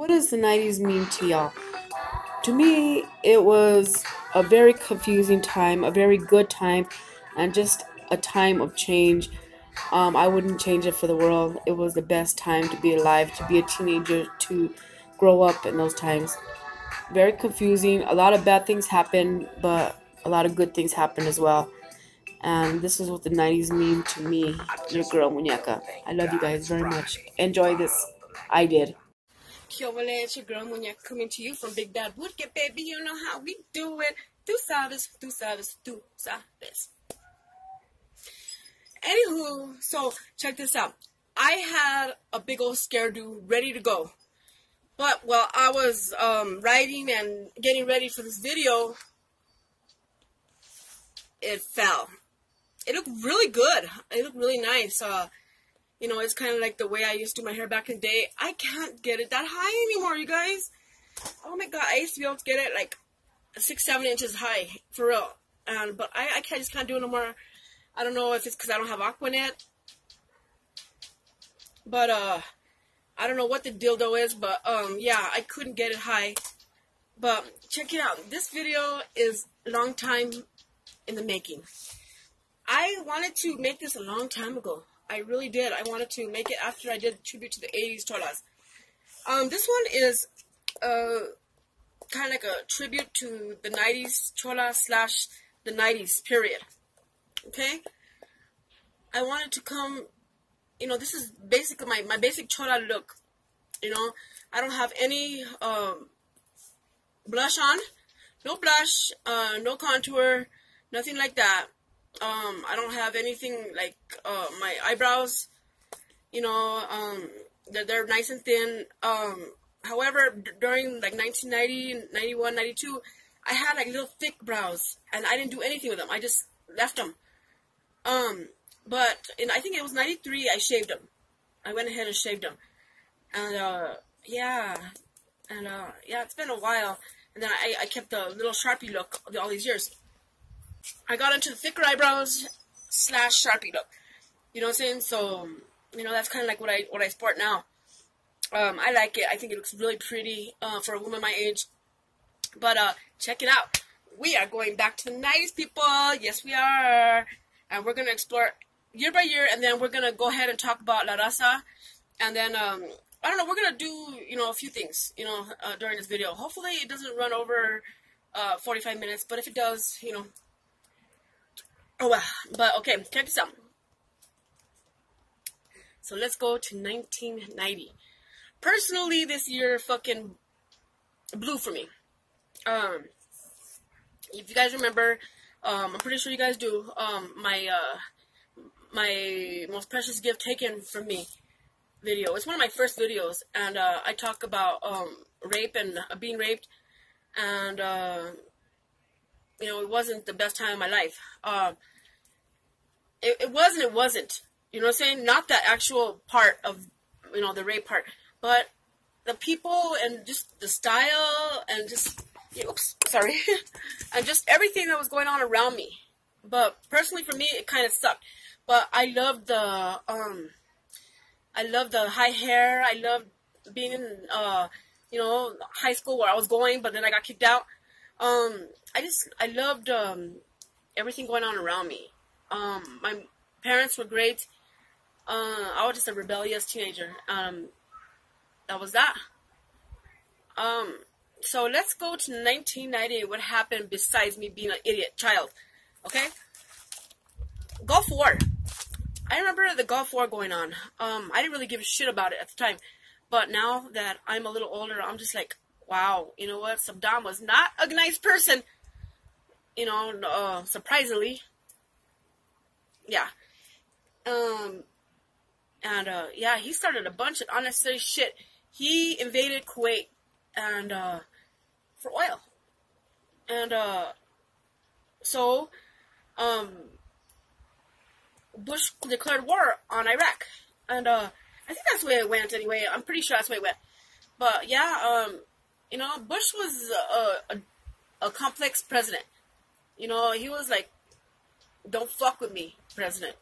What does the 90s mean to y'all? To me, it was a very confusing time, a very good time, and just a time of change. I wouldn't change it for the world. It was the best time to be alive, to be a teenager, to grow up in those times. Very confusing. A lot of bad things happened, but a lot of good things happened as well. And this is what the 90s mean to me, your girl Muñeca. I love you guys very much. Enjoy this. I did. Kyovale, it's your girl Muñeca coming to you from Big Bad Woodgate, baby. You know how we do it. Tú sabes, tú sabes, tú sabes. Anywho, so check this out. I had a big old scare do ready to go. But while I was writing and getting ready for this video, it fell. It looked really good. It looked really nice. You know, it's kind of like the way I used to do my hair back in the day. I can't get it that high anymore, you guys. Oh my god, I used to be able to get it like 6-7 inches high, for real. But I just can't do it no more. I don't know if it's because I don't have Aquanet. But, I don't know what the dildo is, but, yeah, I couldn't get it high. But, check it out. This video is a long time in the making. I wanted to make this a long time ago. I really did. I wanted to make it after I did tribute to the 80s cholas. This one is, kind of like a tribute to the 90s chola / the 90s period. Okay? I wanted to come, you know, this is basically my basic chola look. You know, I don't have any blush on. No blush, no contour, nothing like that. I don't have anything like my eyebrows, you know, they're nice and thin. However, during like 1990, 91, 92, I had like little thick brows, and I didn't do anything with them. I just left them. But I think it was 93, I shaved them. I went ahead and shaved them. And, yeah. And, yeah, it's been a while. And then I kept the little Sharpie look all these years. I got into the thicker eyebrows / Sharpie look. You know what I'm saying? So, you know, that's kind of like what I sport now. I like it. I think it looks really pretty, for a woman my age. But, check it out. We are going back to the 90s, people. Yes, we are. And we're going to explore year by year, and then we're going to go ahead and talk about La Raza. And then, I don't know, we're going to do, you know, a few things, you know, during this video. Hopefully it doesn't run over 45 minutes, but if it does, you know, oh well. But, okay, check this out. So let's go to 1990. Personally, this year fucking blew for me. If you guys remember, I'm pretty sure you guys do, my most precious gift taken from me video. It's one of my first videos, and I talk about rape and being raped, and you know, it wasn't the best time of my life. It wasn't. You know what I'm saying? Not the actual part of, you know, the rape part, but the people and just the style and just, oops, sorry, and just everything that was going on around me. But personally, for me, it kind of sucked. But I loved the high hair. I loved being in, you know, high school where I was going, but then I got kicked out. I loved, everything going on around me. My parents were great. I was just a rebellious teenager. That was that. So let's go to 1990. What happened besides me being an idiot child? Okay? Gulf War. I remember the Gulf War going on. I didn't really give a shit about it at the time. But now that I'm a little older, I'm just like, wow, you know what? Saddam was not a nice person. You know, surprisingly. Yeah. Yeah, he started a bunch of unnecessary shit. He invaded Kuwait, and, for oil. And, so, Bush declared war on Iraq. And, I think that's the way it went anyway. I'm pretty sure that's the way it went. But, yeah, you know, Bush was a complex president. You know, he was like, don't fuck with me, president.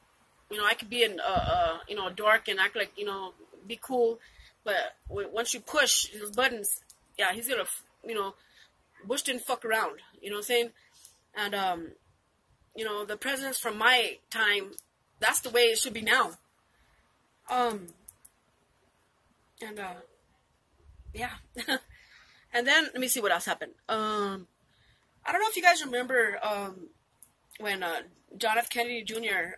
You know, I could be you know, a dork and act like, you know, be cool. But once you push those buttons, yeah, he's gonna, you know, Bush didn't fuck around. You know what I'm saying? And you know, the presidents from my time, that's the way it should be now. Yeah. And then let me see what else happened. I don't know if you guys remember when John F. Kennedy Jr.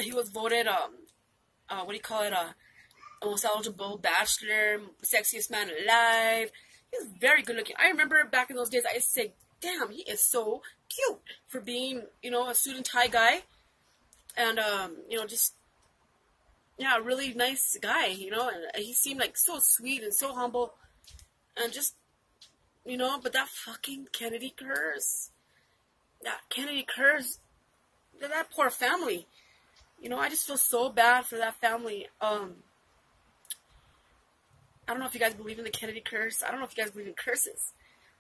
He was voted what do you call it? Most eligible bachelor, sexiest man alive. He was very good looking. I remember back in those days, I used to say, damn, he is so cute for being, you know, a suit and tie guy. And, you know, just, yeah, a really nice guy, you know. And he seemed like so sweet and so humble. And just, you know, but that fucking Kennedy curse. That Kennedy curse. That poor family. You know, I just feel so bad for that family. I don't know if you guys believe in the Kennedy curse. I don't know if you guys believe in curses.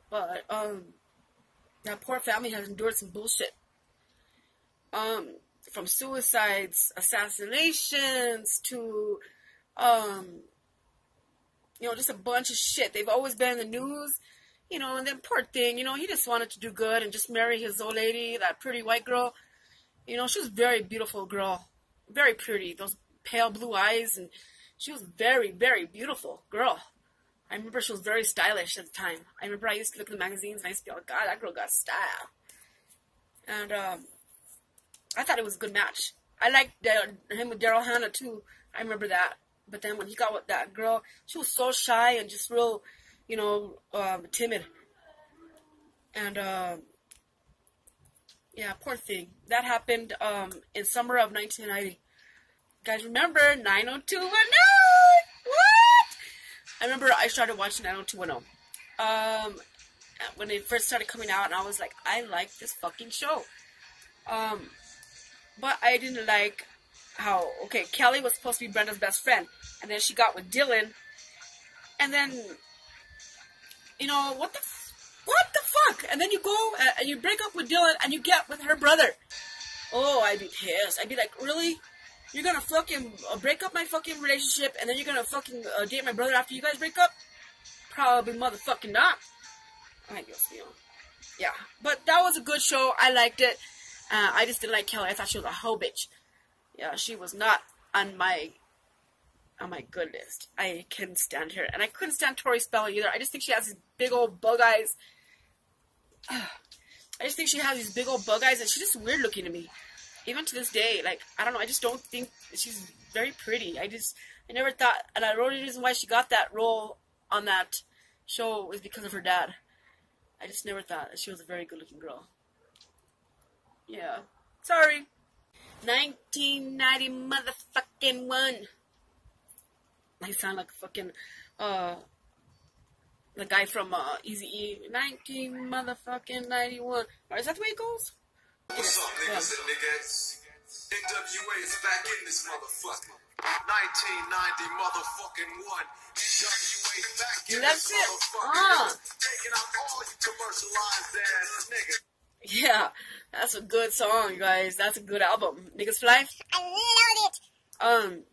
But, that poor family has endured some bullshit. From suicides, assassinations, to, you know, just a bunch of shit. They've always been in the news, you know, and then poor thing, you know, he just wanted to do good and just marry his old lady, that pretty white girl. You know, she was a very beautiful girl. Very pretty. Those pale blue eyes, and she was very, very beautiful girl. I remember she was very stylish at the time. I remember I used to look at the magazines and I used to be like, God, that girl got style. And I thought it was a good match. I liked him with Daryl Hannah too. I remember that. But then when he got with that girl, she was so shy and just real, you know, timid. And yeah, poor thing. That happened in summer of 1990. Guys, remember 90210? What? I remember I started watching 90210 when it first started coming out, and I was like, I like this fucking show. But I didn't like how, okay, Kelly was supposed to be Brenda's best friend, and then she got with Dylan, and then, you know, what the fuck? And then you go and you break up with Dylan and you get with her brother. Oh, I'd be pissed. I'd be like, really? You're gonna fucking break up my fucking relationship, and then you're gonna fucking date my brother after you guys break up? Probably motherfucking not. Ay, Dios mío. Yeah, but that was a good show. I liked it. I just didn't like Kelly. I thought she was a hoe bitch. Yeah, she was not on my good list. I couldn't stand her, and I couldn't stand Tori Spelling either. I just think she has these big old bug eyes. I just think she has these big old bug eyes, and she's just weird looking to me. Even to this day, like, I don't know, I just don't think she's very pretty. I never thought, and the only reason why she got that role on that show was because of her dad. I just never thought that she was a very good looking girl. Yeah. Sorry. 1990 motherfucking one. I sound like fucking, the guy from, Eazy-E. 19 motherfucking 91. Or is that the way it goes? What's up, niggas and niggas? NWA is back in this motherfucker. 1990 motherfucking one. NWA back in That's this it. motherfucker. Taking out all you commercialized ass niggas. Yeah, that's a good song, you guys. That's a good album. Niggas for Life. I love it.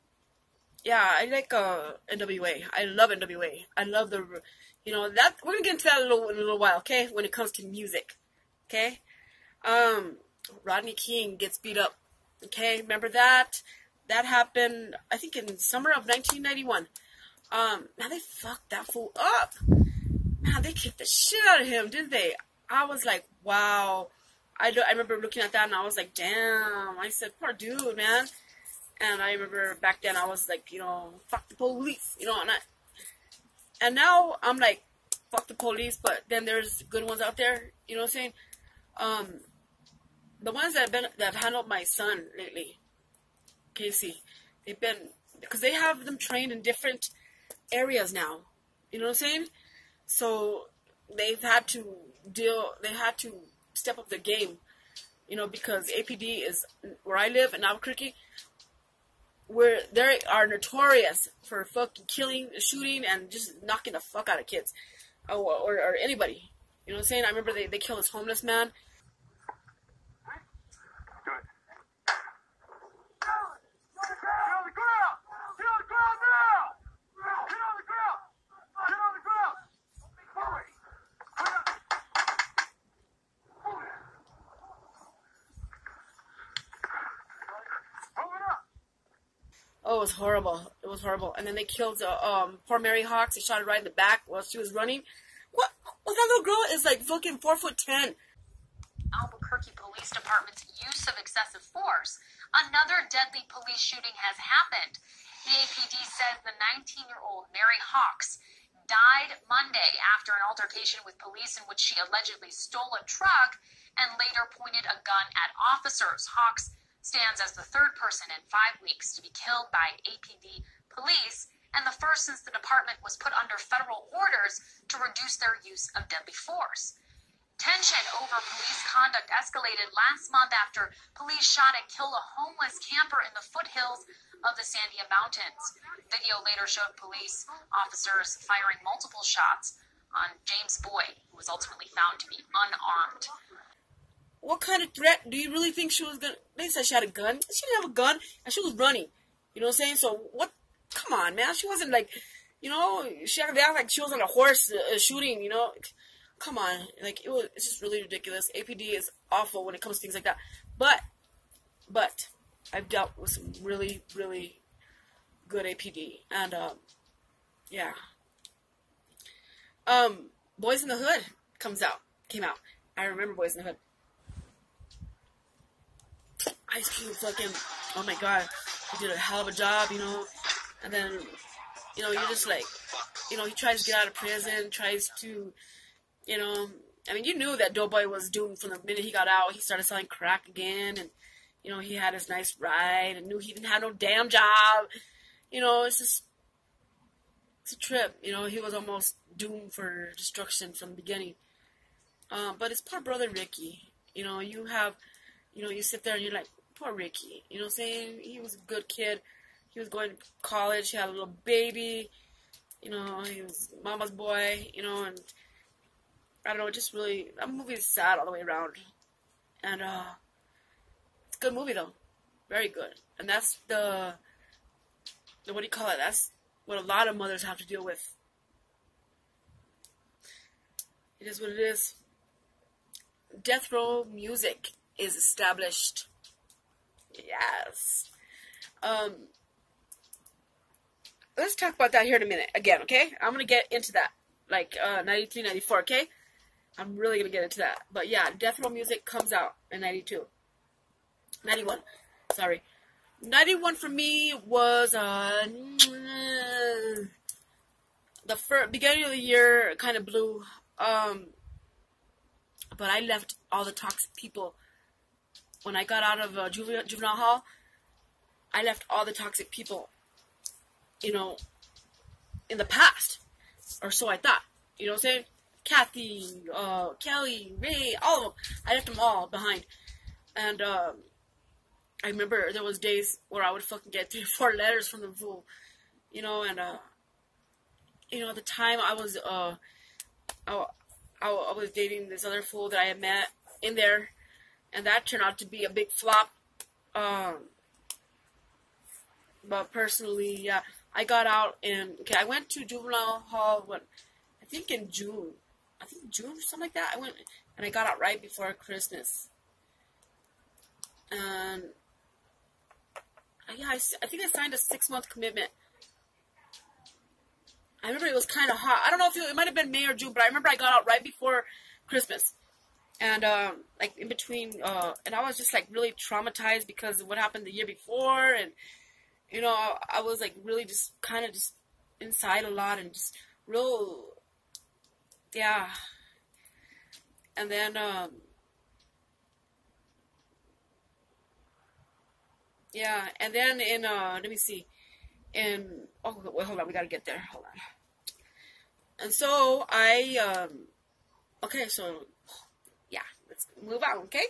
Yeah, I like NWA. I love NWA. I love the, you know, that we're gonna get into that in a little while, okay? When it comes to music, okay? Rodney King gets beat up. Okay, remember that? That happened, I think, in summer of 1991. Now they fucked that fool up. Man, they kicked the shit out of him, didn't they? I was like, wow. I remember looking at that and I was like, damn. I said, poor dude, man. And I remember back then I was like, you know, fuck the police, you know. And now I'm like, fuck the police, but then there's good ones out there, you know what I'm saying? The ones that have handled my son lately, Casey, they've been, because they have them trained in different areas now, you know what I'm saying? So they've had to step up their game, you know, because APD is where I live in Albuquerque, where they are notorious for fucking killing, shooting, and just knocking the fuck out of kids, or anybody, you know what I'm saying? I remember they killed this homeless man. was horrible. It was horrible. And then they killed poor Mary Hawks. They shot her right in the back while she was running. What? Well, that little girl is like fucking 4'10". Albuquerque Police Department's use of excessive force. Another deadly police shooting has happened. The APD says the 19-year-old Mary Hawks died Monday after an altercation with police in which she allegedly stole a truck and later pointed a gun at officers. Hawks stands as the third person in 5 weeks to be killed by APD police and the first since the department was put under federal orders to reduce their use of deadly force. Tension over police conduct escalated last month after police shot and killed a homeless camper in the foothills of the Sandia Mountains. Video later showed police officers firing multiple shots on James Boyd, who was ultimately found to be unarmed. What kind of threat do you really think she was gonna... They said she had a gun. She didn't have a gun, and she was running. You know what I'm saying? So, what... Come on, man. She wasn't like... You know, she acted like she was on a horse shooting, you know? Come on. Like, it's just really ridiculous. APD is awful when it comes to things like that. But, I've dealt with some really, really good APD. And, yeah. Boys in the Hood came out. I remember Boys in the Hood. Ice Cube fucking, oh my god, he did a hell of a job, you know, and then, you know, you're just like, you know, he tries to get out of prison, tries to, you know, I mean, you knew that Doughboy was doomed from the minute he got out. He started selling crack again, and, you know, he had his nice ride, and knew he didn't have no damn job, you know, it's just, it's a trip, you know, he was almost doomed for destruction from the beginning, but his poor brother Ricky, you know, you sit there and you're like, poor Ricky, you know what I'm saying? He was a good kid. He was going to college. He had a little baby. You know, he was mama's boy, you know, and I don't know, just really, that movie is sad all the way around. And, it's a good movie, though. Very good. And that's the what do you call it? That's what a lot of mothers have to deal with. It is what it is. Death Row Music is established. Yes. Let's talk about that here in a minute again, okay? I'm gonna get into that, like 93, 94, okay? I'm really gonna get into that. But yeah, Death Row Music comes out in 92. 91. Sorry. 91 for me was the beginning of the year kind of blew. But I left all the toxic people. When I got out of juvenile hall, I left all the toxic people, you know, in the past. Or so I thought. You know what I'm saying? Kathy, Kelly, Ray, all of them. I left them all behind. And I remember there was days where I would fucking get 3 or 4 letters from the fool. You know, and, you know, at the time I was dating this other fool that I had met in there. And that turned out to be a big flop. But personally, yeah, I got out and, okay, I went to juvenile hall, I think in June. I think June or something like that. I went, and I got out right before Christmas. And, yeah, I think I signed a 6-month commitment. I remember it was kind of hot. I don't know if it might have been May or June, but I remember I got out right before Christmas. And, like, in between, and I was just, like, really traumatized because of what happened the year before, and, you know, I was, like, really just, kind of just inside a lot, and just real, yeah, and then, yeah, and then in, let me see, oh, wait, hold on, we gotta get there, hold on, and so, okay, so, yeah, let's move on, okay?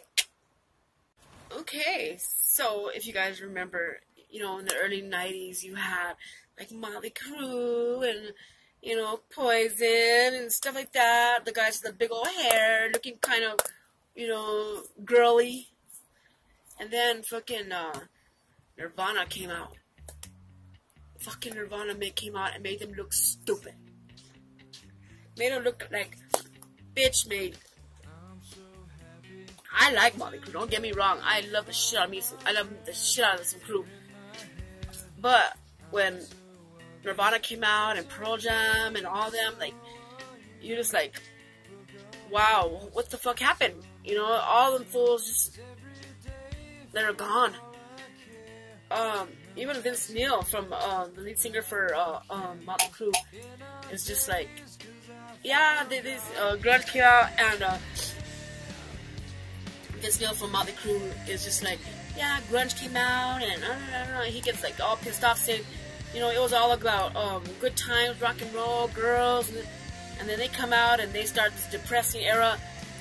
Okay, so if you guys remember, you know, in the early 90s, you had, like, Motley Crue and, you know, Poison and stuff like that. The guys with the big old hair, looking kind of, you know, girly. And then fucking Nirvana came out. Fucking Nirvana came out and made them look stupid. Made them look like bitch made. I like Motley Crue, don't get me wrong. I love the shit out of me. I love the shit out of some Crue. But when Nirvana came out and Pearl Jam and all them, like, you just like, wow, what the fuck happened? You know, all them fools just, they're gone. Even Vince Neil from the lead singer for Motley Crue is just like, yeah, this grunge came out, and Vince Neil from Motley Crue is just like, yeah, grunge came out, and he gets like all pissed off, saying, you know, it was all about good times, rock and roll, girls, and then they come out and they start this depressing era.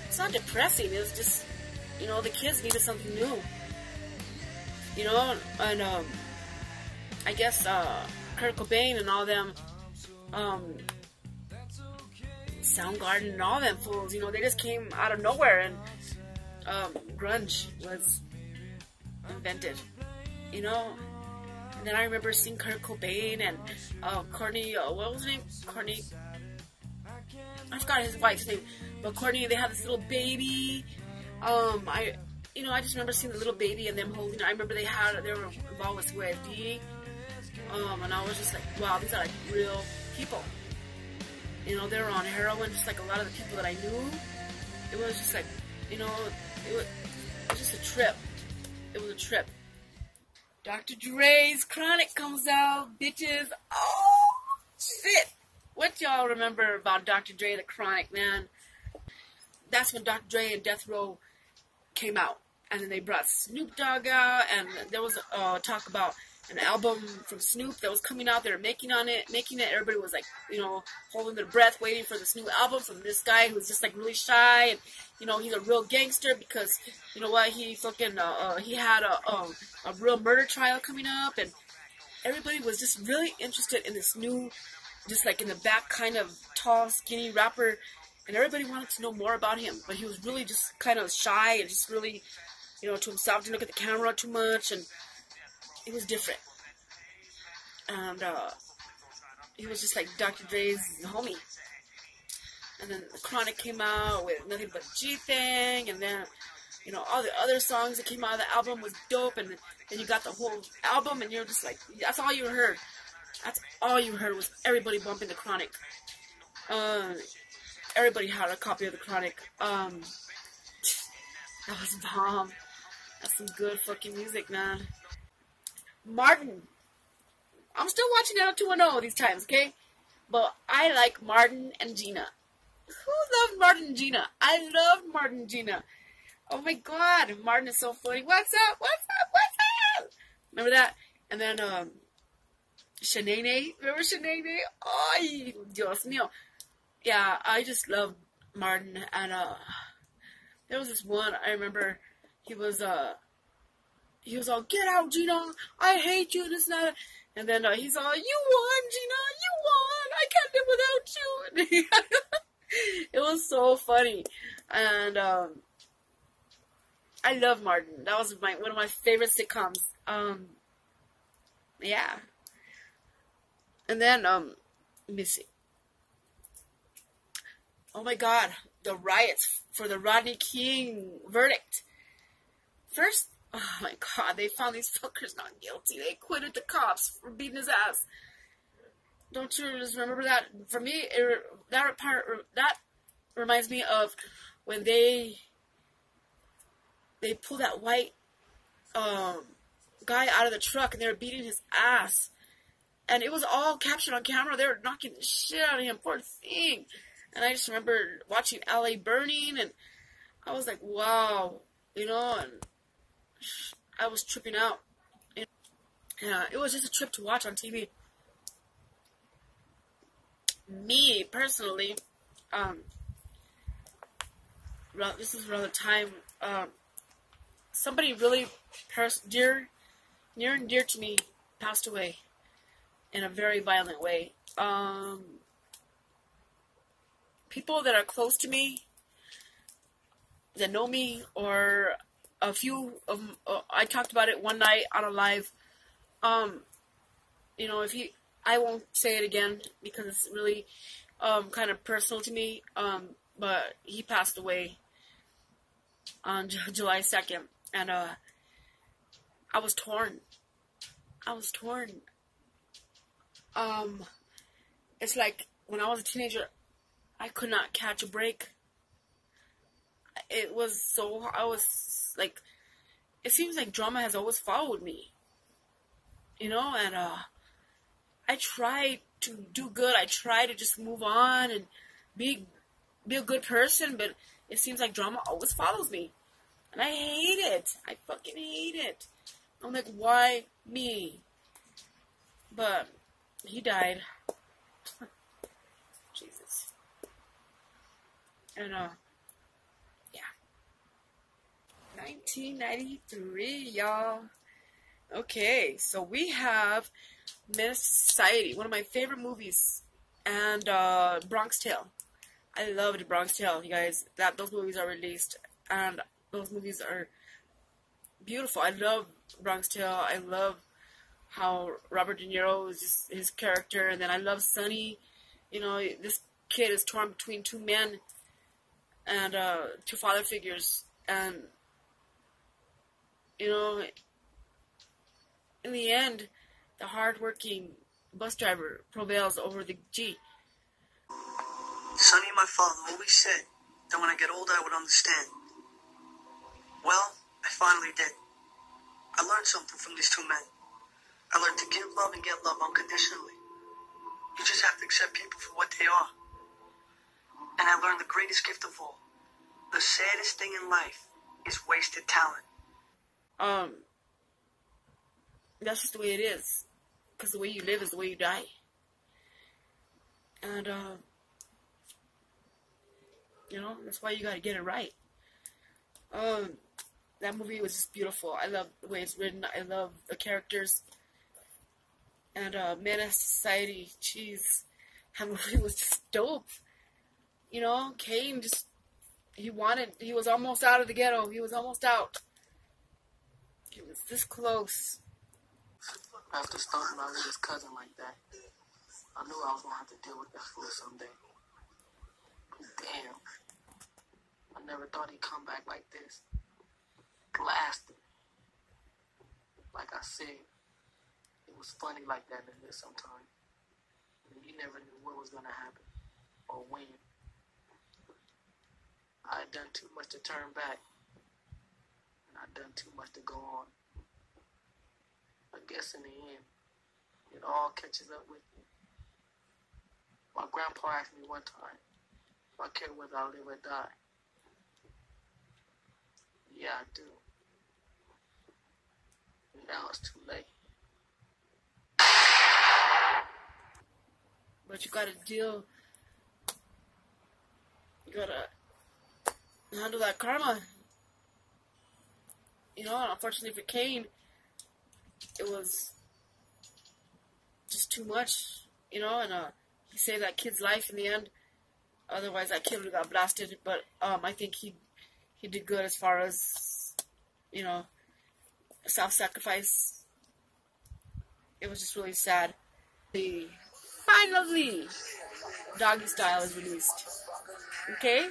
It's not depressing, it's just, you know, the kids needed something new. You know, and I guess Kurt Cobain and all them, Soundgarden and all them fools, you know, they just came out of nowhere, and grunge was invented, you know. And then I remember seeing Kurt Cobain and Courtney, what was his name? Courtney, I forgot his wife's name, but Courtney, they had this little baby. I just remember seeing the little baby and them holding it. I remember they were involved with YFD, and I was just like, wow, these are like real people. You know, they were on heroin, just like a lot of the people that I knew. It was just like, you know, it was just a trip. It was a trip. Dr. Dre's Chronic comes out, bitches. Oh, shit. What y'all remember about Dr. Dre, the Chronic, man? That's when Dr. Dre and Death Row came out. And then they brought Snoop Dogg out, and there was talk about an album from Snoop that was coming out. They were making it. Everybody was like, you know, holding their breath, waiting for this new album from this guy who's just like really shy, and you know, he's a real gangster because you know what, he fucking he had a real murder trial coming up, and everybody was just really interested in this new, just like in the back kind of tall, skinny rapper, and everybody wanted to know more about him, but he was really just kind of shy and just really, you know, to himself, didn't look at the camera too much, and it was different. And he was just like Dr. Dre's homie. And then the Chronic came out with Nothing But G-Thing, and then, you know, all the other songs that came out of the album was dope, and then you got the whole album, and you're just like, that's all you heard. That's all you heard was everybody bumping the Chronic. Everybody had a copy of the Chronic. That was bomb. That's some good fucking music, man. Martin. I'm still watching 90210 these times, okay? But I like Martin and Gina. Who loved Martin and Gina? I loved Martin and Gina. Oh my god, Martin is so funny. What's up? What's up? What's up? Remember that? And then, Shanae. Remember Shanae? Ay, Dios mío. Yeah, I just love Martin. And, there was this one, I remember, he was all, get out, Gina, I hate you, this and that. And then he's all, you won, Gina, you won, I can't live without you. It was so funny. And I love Martin. That was one of my favorite sitcoms. Yeah. And then, let me see. Oh my god, the riots for the Rodney King verdict. First, oh my god, they found these fuckers not guilty. They acquitted the cops for beating his ass. Don't you just remember that? For me, that reminds me of when they pulled that white guy out of the truck and they were beating his ass. And it was all captured on camera. They were knocking the shit out of him, poor thing. And I just remember watching LA burning, and I was like, wow, you know, and I was tripping out. Yeah, it was just a trip to watch on TV. Me, personally, this is around the time, somebody really near and dear to me passed away in a very violent way. People that are close to me, that know me, or a few of them, I talked about it one night on a live. You know, I won't say it again because it's really kind of personal to me. But he passed away on July 2nd, and I was torn. It's like when I was a teenager, I could not catch a break. It was so, I was like, it seems like drama has always followed me, you know, and I try to do good. I try to just move on and be a good person, but it seems like drama always follows me, and I hate it. I fucking hate it. I'm like, why me? But he died. Jesus. And yeah. 1993, y'all. Okay, so we have Menace Society, one of my favorite movies, and Bronx Tale. I loved Bronx Tale, you guys. Those movies are released, and those movies are beautiful. I love Bronx Tale. I love how Robert De Niro is just his character, and then I love Sonny. You know, this kid is torn between two men and two father figures, and you know, in the end, the hard-working bus driver prevails over the G. Sonny and my father always said that when I get older I would understand. Well, I finally did. I learned something from these two men. I learned to give love and get love unconditionally. You just have to accept people for what they are. And I learned the greatest gift of all. The saddest thing in life is wasted talent. That's just the way it is. Because the way you live is the way you die. And, you know, that's why you gotta get it right. That movie was just beautiful. I love the way it's written. I love the characters. And, Menace Society, jeez. That movie was just dope. You know, Kane just, he was almost out of the ghetto. He was almost out. He was this close. After starting out with his cousin like that, I knew I was going to have to deal with that fool someday. Damn. I never thought he'd come back like this. Blasted. Like I said, it was funny like that in this sometimes. And you never knew what was going to happen or when. I had done too much to turn back. And I'd done too much to go on. I guess in the end, it all catches up with you. My grandpa asked me one time if I care whether I live or die. Yeah, I do. And now it's too late. But you gotta deal. You gotta handle that karma. You know, unfortunately for Kane, it was just too much, you know, and he saved that kid's life in the end. Otherwise, that kid would have got blasted. But I think he did good as far as, you know, self-sacrifice. It was just really sad. Finally, Doggy Style is released. Okay?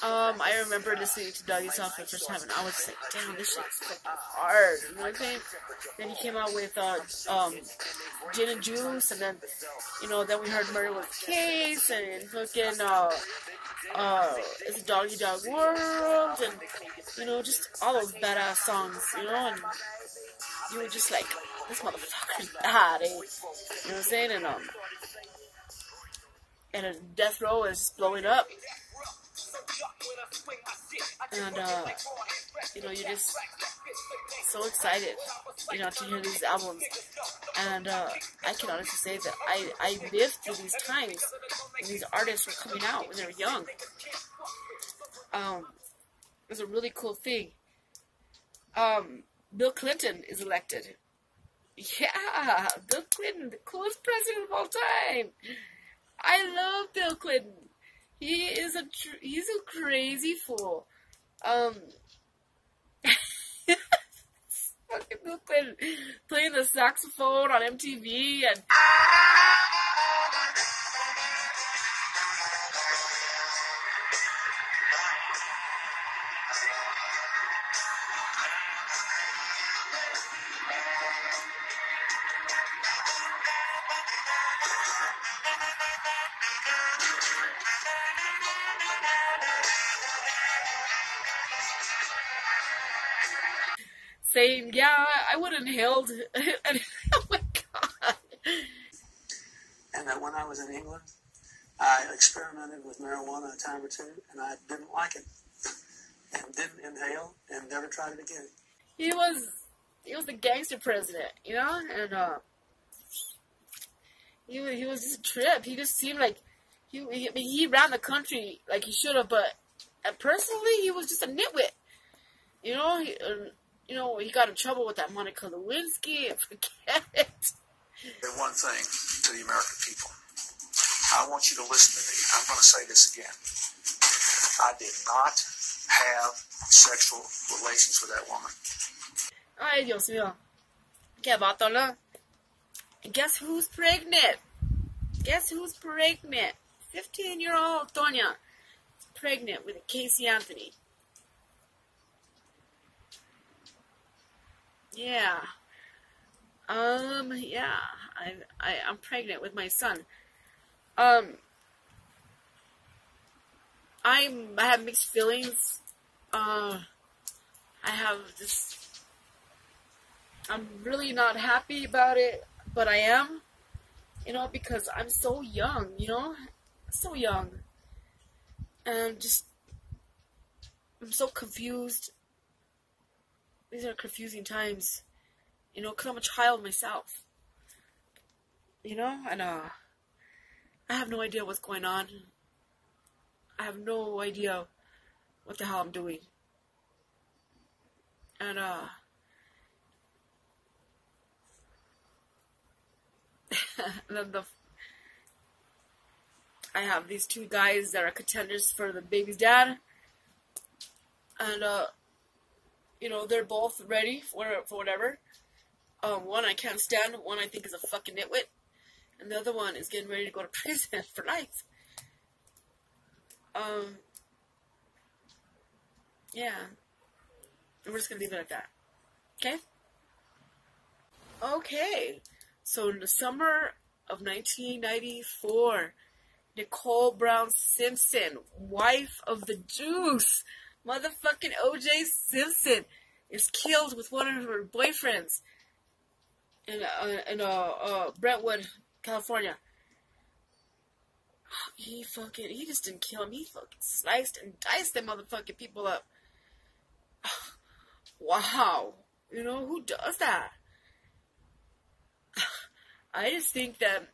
I remember listening to Doggy Style for the first time, and I was just like, damn, this shit's fucking hard. You know what I'm saying? Then he came out with Gin and Juice, and then, you know, then we heard Murder Was the Case, and fucking, It's a Doggy Dog World, and, you know, just all those badass songs, you know, and you were just like, this motherfucker's bad, eh? You know what I'm saying? And Death Row is blowing up. And, you know, you're just so excited, you know, to hear these albums. And I can honestly say that I lived through these times when these artists were coming out when they were young. It was a really cool thing. Bill Clinton is elected. Yeah, Bill Clinton, the coolest president of all time. I love Bill Clinton. He's a crazy fool. Fucking Bill Clinton playing the saxophone on MTV and. saying, yeah, I would inhaled. And, oh my God. And that when I was in England, I experimented with marijuana a time or two, and I didn't like it, and didn't inhale, and never tried it again. He was the gangster president, you know, and he was just a trip. He just seemed like he ran the country like he should have, but personally, he was just a nitwit. You know, he got in trouble with that Monica Lewinsky, and forget it. One thing to the American people. I want you to listen to me. I'm going to say this again. I did not have sexual relations with that woman. Ay, Dios mío. Qué vato, ¿no? And guess who's pregnant? Guess who's pregnant? 15-year-old Tonya is pregnant with Casey Anthony. Yeah. Yeah. I'm pregnant with my son. I have mixed feelings. I'm really not happy about it, but I am, you know, because I'm so young, you know, so young, and I'm so confused. These are confusing times, you know, because I'm a child myself, you know, and I have no idea what's going on. I have no idea what the hell I'm doing. And, I have these two guys that are contenders for the baby's dad. And, you know, they're both ready for whatever. One I can't stand. One I think is a fucking nitwit. And the other one is getting ready to go to prison for life. Yeah. And we're just gonna leave it at that. Okay? Okay. So in the summer of 1994, Nicole Brown Simpson, wife of the Juice, motherfucking O.J. Simpson, is killed with one of her boyfriends in Brentwood, California. He just didn't kill him. He fucking sliced and diced them motherfucking people up. Wow. You know, who does that? I just think that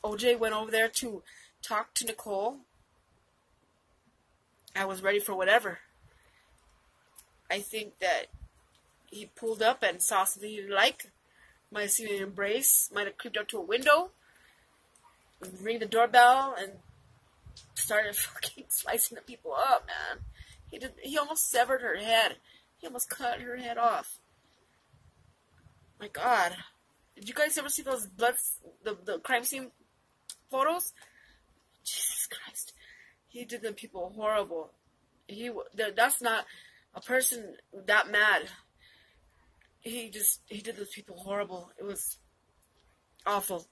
OJ went over there to talk to Nicole. I was ready for whatever. I think that he pulled up and saw something he didn't like. Might have seen an embrace. Might have creeped up to a window. Ring the doorbell and started fucking slicing the people up, man. He almost severed her head. He almost cut her head off. My God. Did you guys ever see those the crime scene photos? Jesus Christ. He did them people horrible. That's not a person that mad. He did those people horrible. It was awful.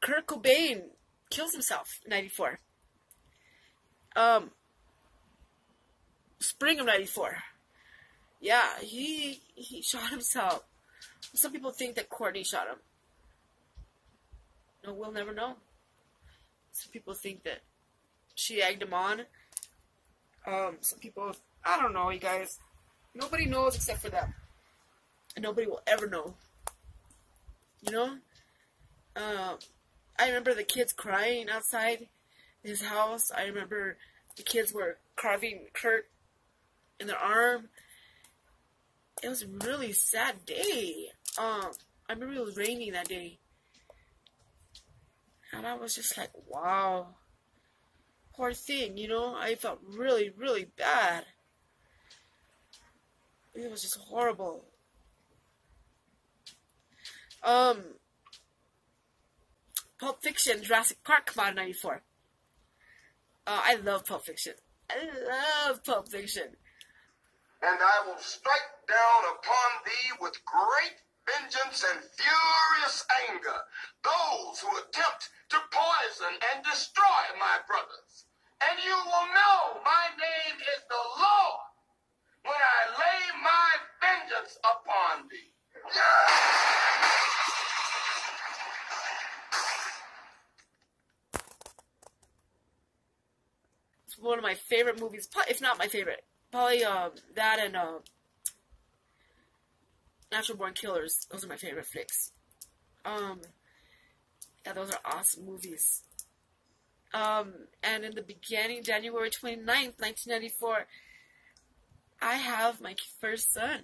Kurt Cobain kills himself in 94. Spring of 94. Yeah, he shot himself. Some people think that Courtney shot him. No, we'll never know. Some people think that she egged him on. Some people, I don't know, you guys. Nobody knows except for them. And nobody will ever know. You know? I remember the kids crying outside his house. I remember the kids were carving Kurt in their arm. It was a really sad day. I remember it was raining that day. And I was just like, wow. Poor thing, you know? I felt really, really bad. It was just horrible. Pulp Fiction, Jurassic Park came out in 94. I love Pulp Fiction. I love Pulp Fiction. And I will strike down upon thee with great vengeance and furious anger those who attempt to poison and destroy my brothers. And you will know my name is the Lord. It's one of my favorite movies, if not my favorite. Probably that and Natural Born Killers. Those are my favorite flicks. Yeah, those are awesome movies. And in the beginning, January 29th, 1994, I have my first son.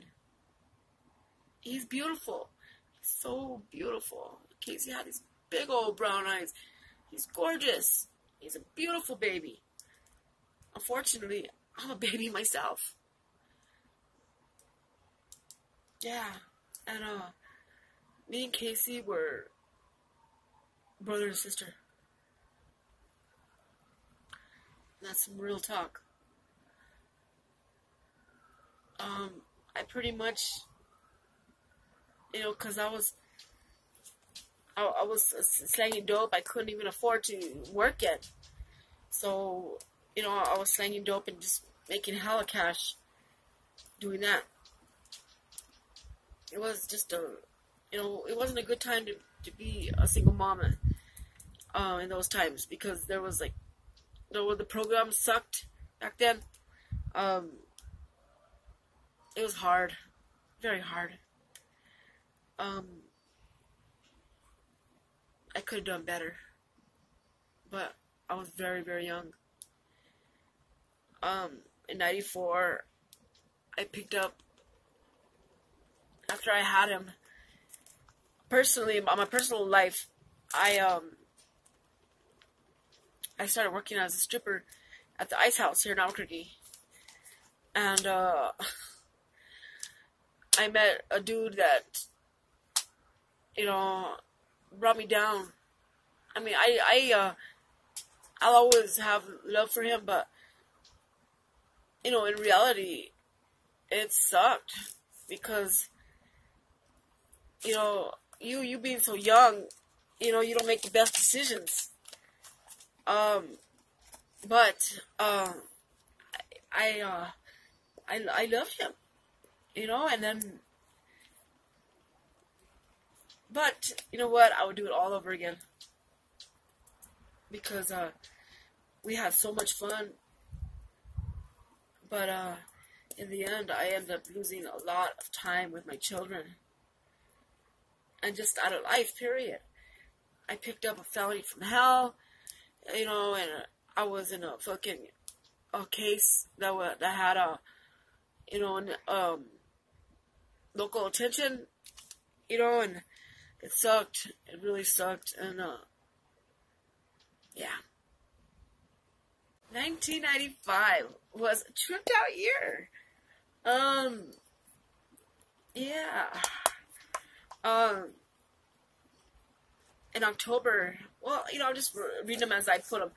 He's beautiful. He's so beautiful. Casey had these big old brown eyes. He's gorgeous. He's a beautiful baby. Unfortunately, I'm a baby myself. Yeah. And, me and Casey were brother and sister. That's some real talk. I pretty much, you know, cause I was slanging dope. I couldn't even afford to work yet. So, you know, I was slanging dope and just making hella cash doing that. It was just you know, it wasn't a good time to be a single mama in those times, because there was like, you know, the program sucked back then. It was hard, very hard. I could have done better, but I was very, very young. In 94, I picked up, after I had him, personally, on my personal life, I started working as a stripper at the Ice House here in Albuquerque. And, I met a dude that, you know, brought me down. I mean, I'll always have love for him, but, you know, in reality, it sucked, because, you know, you being so young, you know, you don't make the best decisions. But I love him, you know, and then, but, you know what, I would do it all over again, because, we had so much fun, but, in the end, I ended up losing a lot of time with my children, and just out of life, period. I picked up a felony from hell, you know, and I was in a fucking case that had a, you know, local attention, you know, and it sucked. It really sucked, and yeah. 1995 was a tripped out year. Yeah. In October, well, you know, I'll just read them as I put them.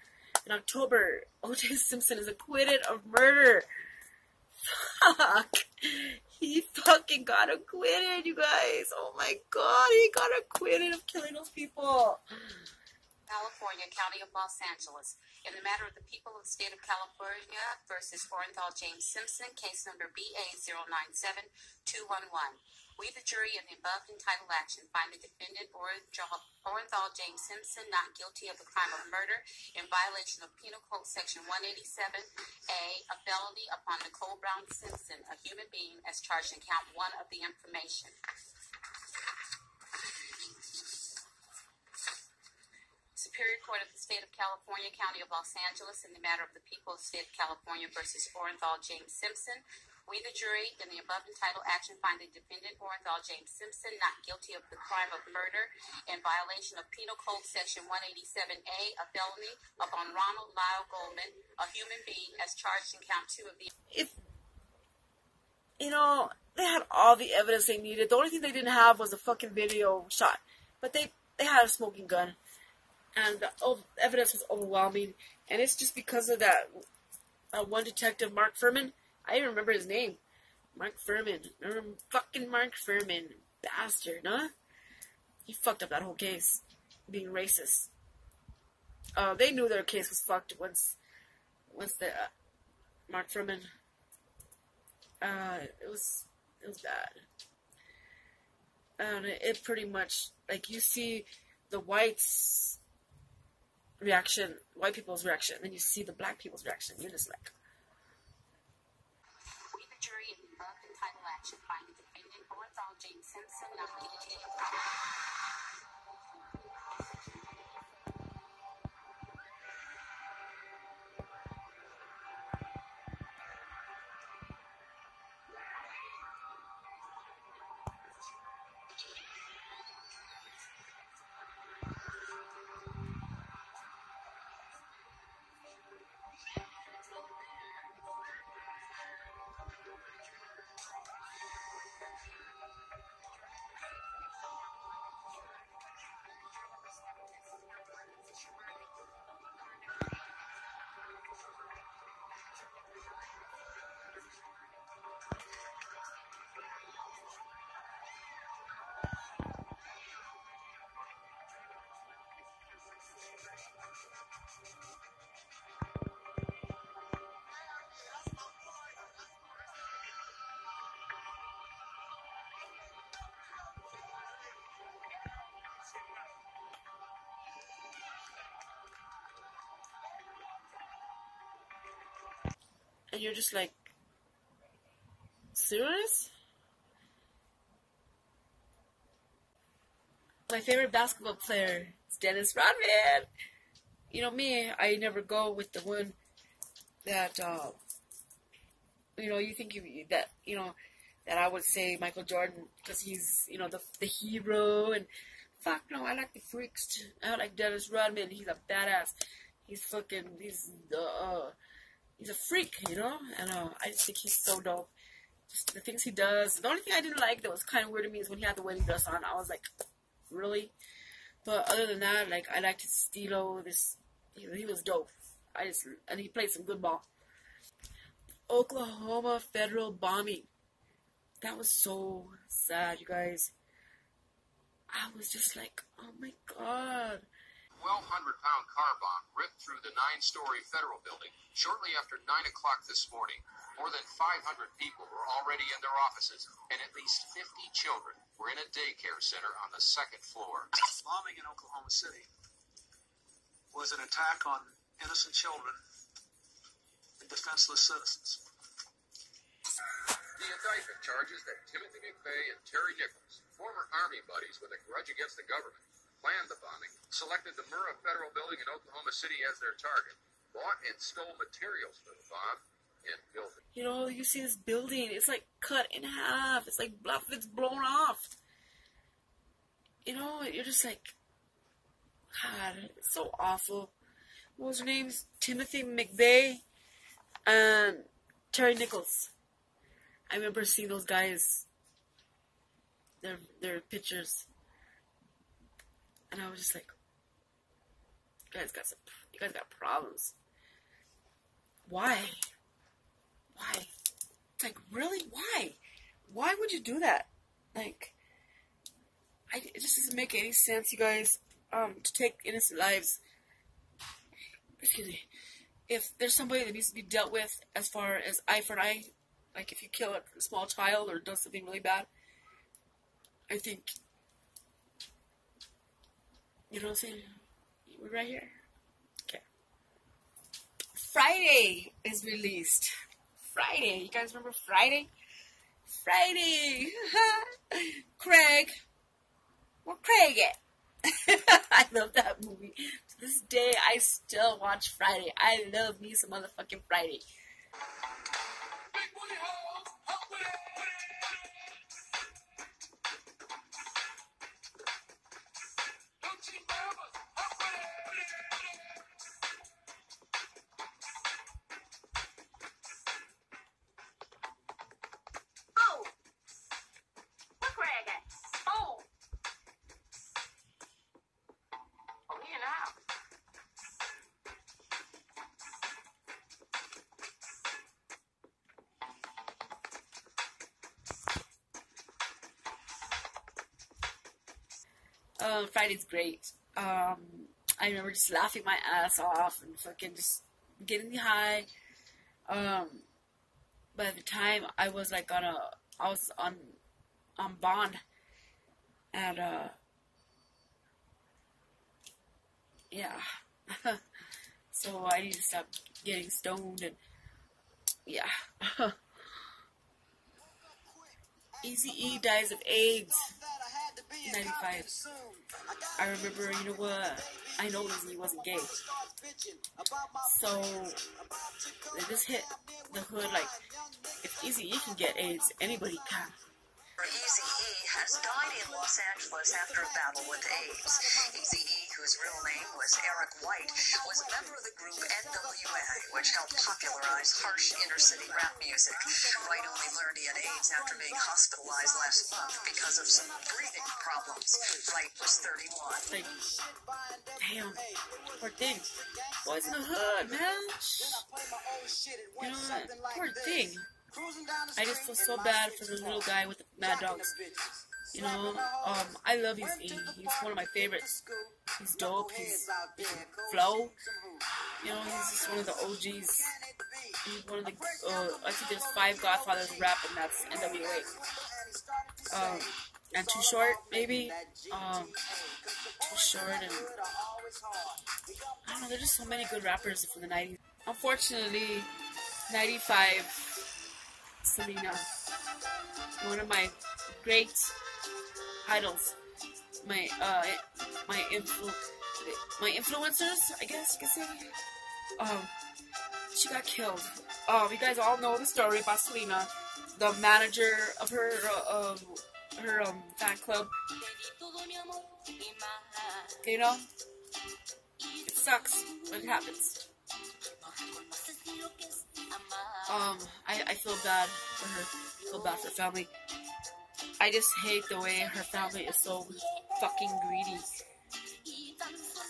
In October, O.J. Simpson is acquitted of murder. Fuck. He fucking got acquitted, you guys. Oh my god, he got acquitted of killing those people. California, County of Los Angeles. In the matter of the people of the state of California versus Orenthal James Simpson, case number BA097211. We, the jury in the above entitled action, find the defendant Orenthal James Simpson not guilty of the crime of murder in violation of Penal Code Section 187A, a felony upon Nicole Brown Simpson, a human being, as charged in count 1 of the information. Superior Court of the State of California, County of Los Angeles, in the matter of the people of the State of California versus Orenthal James Simpson. We, the jury, in the above entitled action, find the defendant Orenthal James Simpson not guilty of the crime of murder in violation of Penal Code Section 187A, a felony upon Ronald Lyle Goldman, a human being, as charged in count 2 of the... If, you know, they had all the evidence they needed. The only thing they didn't have was a fucking video shot. But they had a smoking gun. And the evidence was overwhelming. And it's just because of that one detective, Mark Fuhrman. I even remember his name. Mark Fuhrman. Remember fucking Mark Fuhrman. Bastard, huh? He fucked up that whole case. Being racist. They knew their case was fucked once the Mark Fuhrman. It was bad. And it pretty much, like, you see the whites reaction, white people's reaction, and then you see the black people's reaction. You're just like, We, the jury, in the above entitled action, find the defendant Orenthal James Simpson not guilty. and you're just like, serious? My favorite basketball player is Dennis Rodman. You know me, I never go with the one that, you know, you think that I would say Michael Jordan because he's, you know, the hero, and fuck no, I like the freaks. I like Dennis Rodman. He's a badass. He's a freak, you know, and I just think he's so dope. Just the things he does. The only thing I didn't like that was kind of weird to me is when he had the wedding dress on. I was like, really? But other than that, like, I liked his stilo. He was dope. And he played some good ball. Oklahoma federal bombing. That was so sad, you guys. I was just like, oh my god. 1,200-pound car bomb ripped through the 9-story federal building shortly after 9 o'clock this morning. More than 500 people were already in their offices, and at least 50 children were in a daycare center on the 2nd floor. Bombing in Oklahoma City was an attack on innocent children and defenseless citizens. The indictment charges that Timothy McVeigh and Terry Nichols, former Army buddies with a grudge against the government, planned the bombing, selected the Murrah Federal Building in Oklahoma City as their target, bought and stole materials for the bomb, and built it. You know, you see this building, it's like cut in half. It's like it's blown off. You know, you're just like, God, it's so awful. What was her name? Timothy McVeigh and Terry Nichols. I remember seeing those guys, their pictures, and I was just like, you guys got problems. Why? Like, really? Why? Why would you do that? Like, it just doesn't make any sense, you guys, to take innocent lives. Excuse me. If there's somebody that needs to be dealt with as far as eye for an eye, like if you kill a small child or do something really bad, I think, you know what I'm saying? We're right here. Okay. Friday is released. Friday. You guys remember Friday? Friday. Craig. Where Craig at? I love that movie. To this day, I still watch Friday. I love me some motherfucking Friday. Friday's great. I remember just laughing my ass off and fucking just getting high. By the time I was like I was on bond, and yeah, So I need to stop getting stoned and yeah. Eazy-E dies of AIDS in 95. I remember, you know what? I know Eazy wasn't gay. So this hit the hood like, if Eazy-E can get AIDS, anybody can. Eazy-E has died in Los Angeles after a battle with AIDS. Eazy-E, whose real name was Eric White, was a member of the group NWA, which helped popularize harsh inner-city rap music. White only learned he had AIDS after being hospitalized last month because of some breathing problems. White was 31. Like, damn, poor thing. Boys in the hood, man. You know what? Poor thing. I just feel so bad for the little guy with the mad dogs. You know, I love Eazy-E. He's one of my favorites. He's dope. He's flow. You know, he's just one of the OGs. He's one of the, I think there's 5 godfathers of rap, and that's NWA. And Too Short, maybe. Too Short, and I don't know, there's just so many good rappers from the 90s. Unfortunately, 95, Selena, one of my great idols, my influencers, I guess you could say. She got killed. You guys all know the story about Selena, the manager of her fan club. You know, it sucks when it happens. I feel bad for her. I feel bad for her family. I just hate the way her family is so fucking greedy.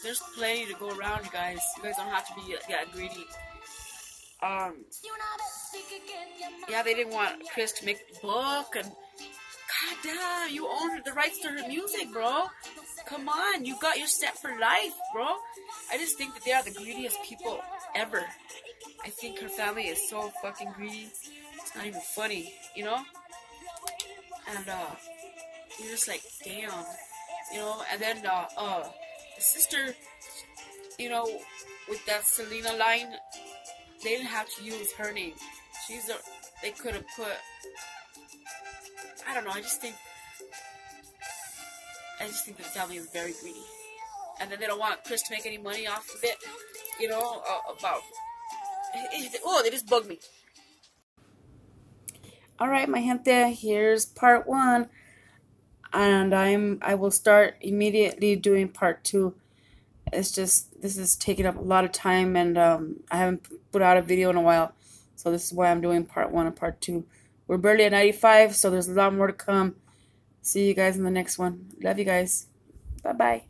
There's plenty to go around, you guys. You guys don't have to be that greedy. Yeah, they didn't want Chris to make the book, and god damn, you own the rights to her music, bro. Come on, you're set for life, bro. I just think that they are the greediest people ever. I think her family is so fucking greedy. It's not even funny, you know? And, you're just like, damn. You know, and then, the sister, you know, with that Selena line, they didn't have to use her name. They could have put, I don't know, I just think the family is very greedy. And then they don't want Chris to make any money off of it, you know, oh, they just bugged me. Alright, my gente, here's part 1. And I will start immediately doing part 2. It's just, this is taking up a lot of time, and I haven't put out a video in a while. So this is why I'm doing part 1 and part 2. We're barely at 95, so there's a lot more to come. See you guys in the next one. Love you guys. Bye-bye.